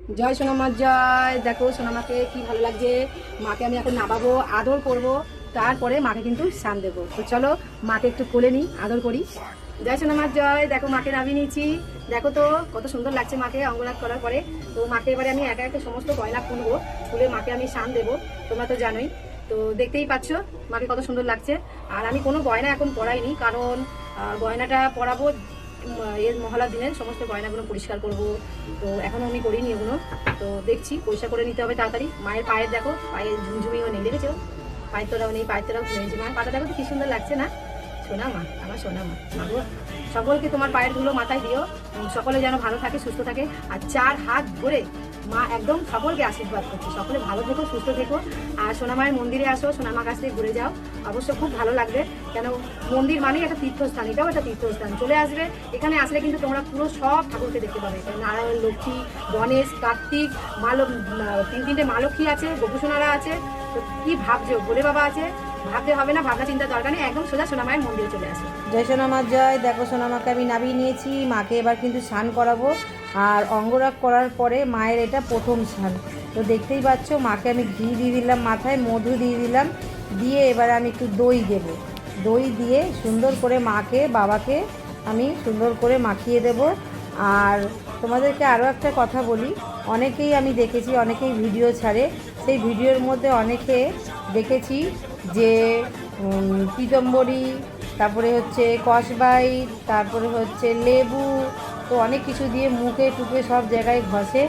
জয় সোনামার জয়। দেখো সোনামাকে কি ভালো লাগছে। মাকে আমি এখন নামাবো, আদর করব, তারপরে মাকে কিন্তু স্নান দেবো। তো চলো মাকে একটু কোলে নিই, আদর করি। জয় সোনামার জয়। দেখো মাকে নামিয়ে নিয়েছি। দেখো তো কত সুন্দর লাগছে মাকে অঙ্গরাগ করার পরে। তো মাকে এবারে আমি একা একা সমস্ত গয়না খুলবো, খুলে মাকে আমি স্নান দেবো। তোমরা তো জানোই, তো দেখতেই পাচ্ছ মাকে কত সুন্দর লাগছে। আর আমি কোনো গয়না এখন পরাইনি, কারণ গয়নাটা পরাবো এর মহলার দিনের সমস্ত গয়নাগুলো পরিষ্কার করব। তো এখনও আমি করিনি এগুলো, তো দেখছি পরিষ্কার করে নিতে হবে তাড়াতাড়ি। মায়ের পায়ের দেখো, পায়ে ঝুমঝুমিও নেই, দেখেছো? পায়ের তোরাও নেই, পায়ের তোরাও খুলেছি। মায়ের পাটা দেখো তো কি সুন্দর লাগছে না? সোনা মা, আমার সোনা মা। মাগো সকলকে তোমার পায়ের ধুলো মাথায় দিও, সকলে যেন ভালো থাকে, সুস্থ থাকে। আর 4 হাত ধরে মা একদম সকলকে আশীর্বাদ করছে, সকলে ভালো থেকো, সুস্থ থেকো। আর সোনামায়ের মন্দিরে আসো, সোনামা কাছ থেকে ঘুরে যাও, অবশ্য খুব ভালো লাগবে। কেন মন্দির মানেই একটা তীর্থস্থান, এটাও একটা তীর্থস্থান। চলে আসবে এখানে, আসলে কিন্তু তোমরা পুরো সব ঠাকুরকে দেখতে পাবে। নারায়ণ, লক্ষ্মী, গণেশ, কার্তিক, তিনটে মা লক্ষ্মী আছে, গোপুসোনারা আছে। তো কি ভাবছো, ভোলে বাবা আছে, ভাবতে হবে না, ভাবনা চিন্তার দরকার নেই, একদম সোজা সোনামায়ের মন্দিরে চলে আসে। জয় সোনামার জয়। দেখো সোনামাকে আমি নামিয়ে নিয়েছি, মাকে এবার কিন্তু স্নান করাবো। আর অঙ্গরাগ করার পরে মায়ের এটা প্রথম স্নান। তো দেখতেই পাচ্ছ মাকে আমি ঘি দিয়ে দিলাম, মাথায় মধু দিয়ে দিলাম, দিয়ে এবার আমি একটু দই দেব। দই দিয়ে সুন্দর করে মাকে বাবাকে আমি সুন্দর করে মাখিয়ে দেব। আর তোমাদেরকে আরও একটা কথা বলি, অনেকেই আমি দেখেছি, অনেকেই ভিডিও ছাড়ে, সেই ভিডিওর মধ্যে অনেকে দেখেছি যে পিতম্বরী, তারপরে হচ্ছে কসবাইট, তারপরে হচ্ছে লেবু, তো অনেক কিছু দিয়ে মুখে টুকে সব জায়গায় ঘষে।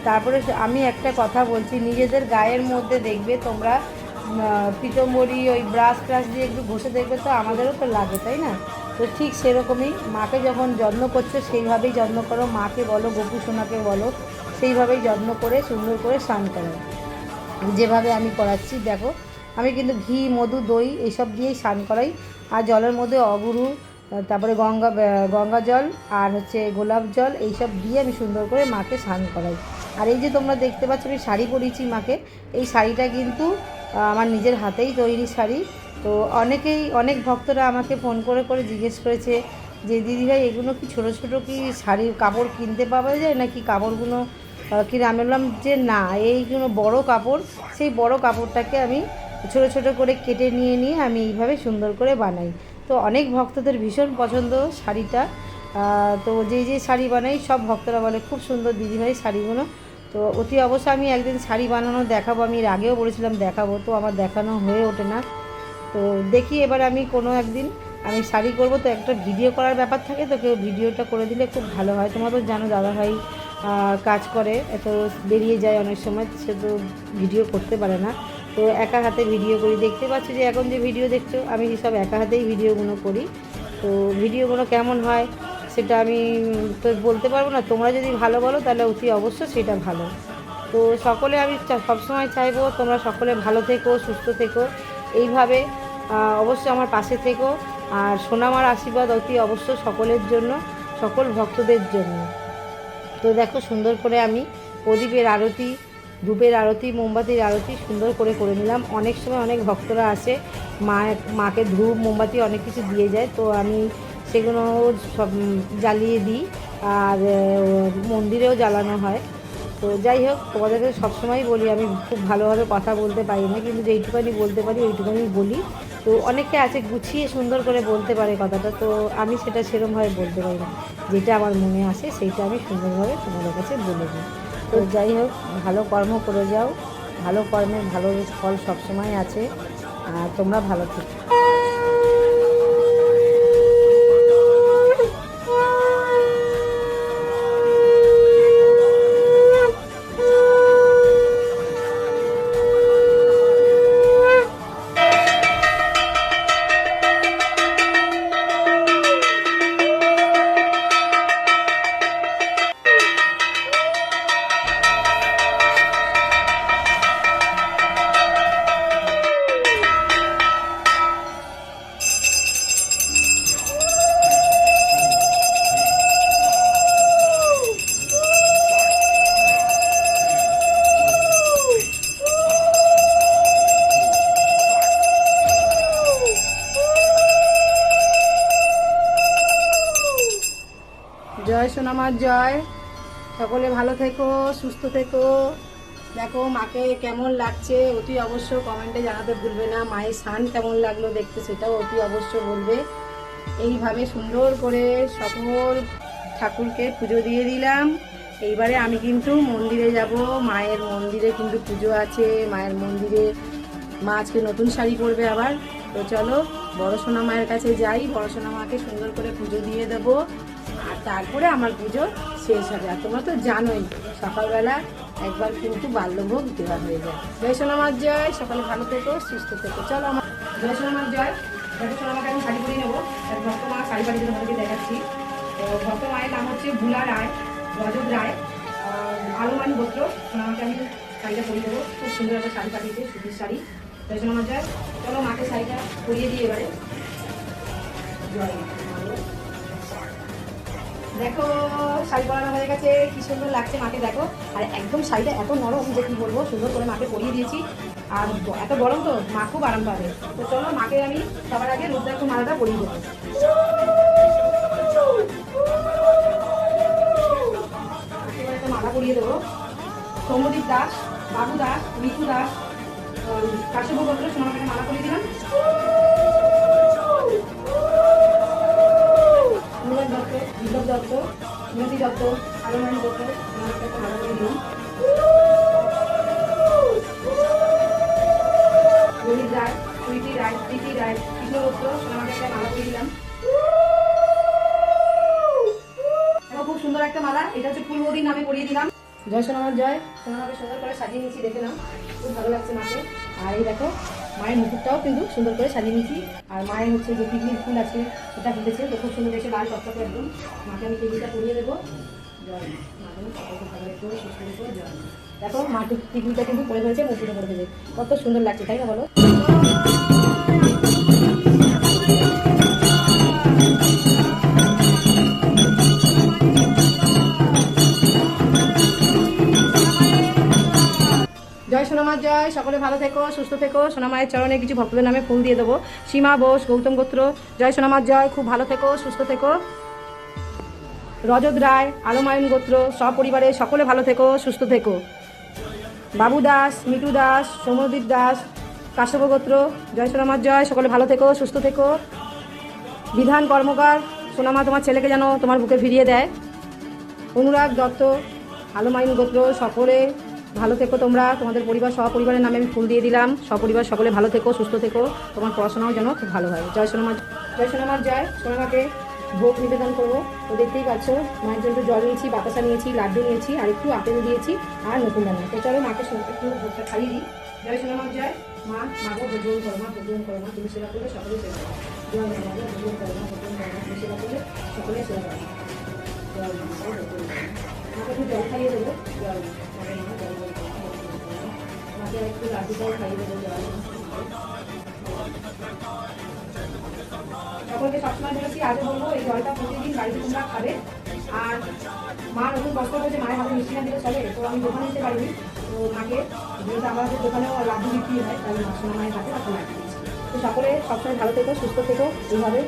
তারপরে আমি একটা কথা বলছি, নিজেদের গায়ের মধ্যে দেখবে তোমরা পিতম্বরী ওই ব্রাশ ট্রাশ দিয়ে একটু ঘষে দেখবে, তো আমাদেরও তো লাগে, তাই না? তো ঠিক সেরকমই মাকে যখন যত্ন করছো সেইভাবেই যত্ন করো, মাকে বলো, গোপু সোনাকে বলো, সেইভাবেই যত্ন করে সুন্দর করে স্নান করো, যেভাবে আমি করাচ্ছি। দেখো আমি কিন্তু ঘি, মধু, দই এইসব দিয়েই স্নান করাই। আর জলের মধ্যে অগুরু, তারপরে গঙ্গা জল আর হচ্ছে গোলাপ জল, এইসব দিয়ে আমি সুন্দর করে মাকে স্নান করাই। আর এই যে তোমরা দেখতে পাচ্ছ আমি শাড়ি পরিয়েছি মাকে, এই শাড়িটা কিন্তু আমার নিজের হাতেই তৈরি শাড়ি। তো অনেক ভক্তরা আমাকে ফোন করে করে জিজ্ঞেস করেছে যে দিদিভাই এগুলো কি ছোটো ছোটো কি শাড়ির কাপড় কিনতে পাওয়া যায় নাকি কাপড়গুলো কিনে? আমি বললাম যে না, এইগুলো বড় কাপড়, সেই বড় কাপড়টাকে আমি ছোট ছোট করে কেটে নিয়ে আমি এইভাবে সুন্দর করে বানাই। তো অনেক ভক্তদের ভীষণ পছন্দ শাড়িটা। তো যে শাড়ি বানাই সব ভক্তরা বলে খুব সুন্দর দিদিভাই শাড়িগুলো। তো অতি অবশ্য আমি একদিন শাড়ি বানানো দেখাবো, আমি এর আগেও বলেছিলাম দেখাবো, তো আমার দেখানো হয়ে ওঠে না। তো দেখি এবার আমি কোনো একদিন আমি শাড়ি করব, তো একটা ভিডিও করার ব্যাপার থাকে, তো কেউ ভিডিওটা করে দিলে খুব ভালো হয়। তোমরা তো জানো দাদাভাই কাজ করে, এত বেরিয়ে যায় অনেক সময়, সে তো ভিডিও করতে পারে না, তো একা হাতে ভিডিও করি। দেখতে পাচ্ছি যে এখন যে ভিডিও দেখছো আমি সব একা হাতেই ভিডিওগুলো করি। তো ভিডিওগুলো কেমন হয় সেটা আমি তো বলতে পারবো না, তোমরা যদি ভালো বলো তাহলে অতি অবশ্য সেটা ভালো। তো সকলে আমি সবসময় চাইবো তোমরা সকলে ভালো থেকো, সুস্থ থেকো, এইভাবে অবশ্যই আমার পাশে থেকো। আর সোনামার আশীর্বাদ অতি অবশ্য সকলের জন্য, সকল ভক্তদের জন্য। তো দেখো সুন্দর করে আমি প্রদীপের আরতি, ধূপের আরতি, মোমবাতির আরতি সুন্দর করে করে নিলাম। অনেক সময় অনেক ভক্তরা আসে, মাকে ধূপ মোমবাতি অনেক কিছু দিয়ে যায়, তো আমি সেগুলো সব জ্বালিয়ে দিই। আর মন্দিরেও জ্বালানো হয়। তো যাই হোক, তোমাদেরকে সবসময় বলি আমি খুব ভালোভাবে কথা বলতে পারি না, কিন্তু যেইটুখানি বলতে পারি ওইটুখানি বলি। তো অনেকে আছে গুছিয়ে সুন্দর করে বলতে পারে কথাটা, তো আমি সেটা সেরকমভাবে বলতে পারি না, যেটা আমার মনে আসে সেইটা আমি সুন্দরভাবে তোমাদের কাছে বলে দিই। তো যাই হোক, ভালো কর্ম করে যাও, ভালো কর্মের ভালো ফল সবসময় আছে। আর তোমরা ভালো থেকো। জয় সোনামার জয়। সকলে ভালো থেকো, সুস্থ থেকো। দেখো মাকে কেমন লাগছে অতি অবশ্য কমেন্টে জানাতে ভুলবে না। মায়ের স্নান কেমন লাগলো দেখতে সেটাও অতি অবশ্য বলবে। এইভাবে সুন্দর করে সকল ঠাকুরকে পুজো দিয়ে দিলাম। এইবারে আমি কিন্তু মন্দিরে যাব। মায়ের মন্দিরে কিন্তু পুজো আছে। মায়ের মন্দিরে মা আজকে নতুন শাড়ি পরবে আবার। তো চলো বড় সোনা মায়ের কাছে যাই, বড় সোনা মাকে সুন্দর করে পুজো দিয়ে দেবো। আর তারপরে আমার পুজো শেষ হবে। আর তোমরা তো জানোই সকালবেলা একবার কিন্তু বাল্যভোগ দেওয়া হয়ে যায়। জয় সোনা মার জয়। সকালে ভালো থেকো, সুস্থ থেকো। চলো আমার জয় সোনা মার জয়। দেখো সোনা মাকে আমি শাড়ি পরিয়ে নেবো। ভক্ত মা শাড়ি পাড়ি তোমাদেরকে দেখাচ্ছি। তো ভক্ত মায়ের নাম হচ্ছে ভুলা রায়, রজত রায়, আলোমান গোত্র। সোনা মাকে আমি শাড়িটা পরিয়ে দেবো। খুব সুন্দর একটা শাড়ি পাঠিয়েছে, সুতির শাড়ি। জয় সোনা মার জয়। চলো মাকে শাড়িটা পরিয়ে দিই এবারে। জয় মা। দেখো শাড়ি পরানো হয়ে গেছে, কি সুন্দর লাগছে মাকে দেখো। আর একদম শাড়িটা এত নরম যে কি বলবো, সুন্দর করে মাকে পরিয়ে দিয়েছি। আর এত গরম তো মা খুব আরাম পাবে। তো চলো মাকে আমি সবার আগে রুদ্রাক্ষ মালাটা পরিয়ে দেবো। এবার একটা মালা পরিয়ে দেবো। সৌম্যদীপ দাস, বাবু দাস, মিঠু দাস, কাশ্যপ গোত্র সোনামাকে মালা পরিয়ে দিলাম। অনুরাগ দত্ত, বিপ্লব দত্ত, মিনতি দত্ত, আলোমান দত্ত, ওনাকে একটা মালা পরিয়ে দিলাম। রোহিত রায়, প্রীতি রায়, প্রীতি রায়, কৃষ্ণ দত্ত, সোনামাকে একটা মালা পরিয়ে দিলাম। এবং খুব সুন্দর একটা মালা, এটা হচ্ছে ফুলমতির নামে পরিয়ে দিলাম। জয় সোনামার জয়। সোনামাকে সুন্দর করে সাজিয়ে নিয়েছি, দেখে নাও খুব ভালো লাগছে মাকে। আর এই দেখো মায়ের মুকুটটাও কিন্তু সুন্দর করে সাজিয়ে নিয়েছি। আর মায়ের হচ্ছে যে টিকলির ফুল আছে সেটা ফুটেছে, তো খুব সুন্দর দেখে লাল টকটকে একদম। মাকে আমি টিকলিটা পরিয়ে দেবো। জয় মা, সকলকে ভালো একটু সুস্থ রেখো। জয় মা। দেখো মা টিকলিটা কিন্তু পরে ফেলেছে, মুকুটে পরে ফেলেছে, কত সুন্দর লাগছে তাই না বলো। জয় সোনামার জয়। সকলে ভালো থেকো, সুস্থ থেকো। সোনামায়ের চরণে কিছু ভক্তদের নামে ফুল দিয়ে দেবো। সীমা বোস, গৌতম গোত্র। জয় সোনামার জয়। খুব ভালো থেকো, সুস্থ থেকো। রজত রায়, আলোমায়ন গোত্র, সপরিবারে সকলে ভালো থেকো, সুস্থ থেকো। বাবু দাস, মিটু দাস, সৌম্যদীপ দাস, কাশ্যপ গোত্র। জয় সোনামার জয়। সকলে ভালো থেকো, সুস্থ থেকো। বিধান কর্মকার, সোনামা তোমার ছেলেকে যেন তোমার বুকে ফিরিয়ে দেয়। অনুরাগ দত্ত, আলোমায়ন গোত্র, সকলে ভালো থেকো তোমরা। তোমাদের পরিবার সপরিবারের নামে আমি ফুল দিয়ে দিলাম। সপরিবার সকলে ভালো থেকো, সুস্থ থেকো। তোমার পড়াশোনাও যেন খুব ভালো হয়। জয় সোনামার জয়। সোনামার জয়। সোনামাকে ভোগ নিবেদন করবো। তো দেখতেই পাচ্ছ মায়ের জন্য জল নিয়েছি, বাতাসা নিয়েছি, লাড্ডু নিয়েছি, আর একটু আপেল দিয়েছি, আর নতুন রান্না। তো চলো মাকে একটু ভোগটা খাইয়ে দিই। জয় সোনামার জয়। মা মাগো ভোজন করো, মা ভোজন করো, মা তুমি সেবা করলে সকলে সেবা করো। জয় মা, মাগো ভোজন করো, মা ভোজন করো, মা তুমি সেবা করলে সকলে সেবা করো। জয় মা, মাকে একটু জল খাইয়ে দেবো। জয় মা, মা জল মাকে একটু লাড্ডুটাও খাইয়ে দেবো। জয় মা। সকলকে সবসময় বলেছি, আজও বলবো, এই জলটা প্রতিদিন বাড়িতে তোমরা খাবে। আর মা নতুন কষ্ট করেছে, মায়ের হাতে মিষ্টি না দিলে চলে। তো আমি দোকানে দিতে পারিনি, তো মাকে যেহেতু আমাদের দোকানেও লাড্ডু বিক্রি হয়, তাই মা সোনা মায়ের হাতে লাড্ডু দিচ্ছি। তো সকলে সবসময় ভালো থেকো, সুস্থ থেকো। এইভাবে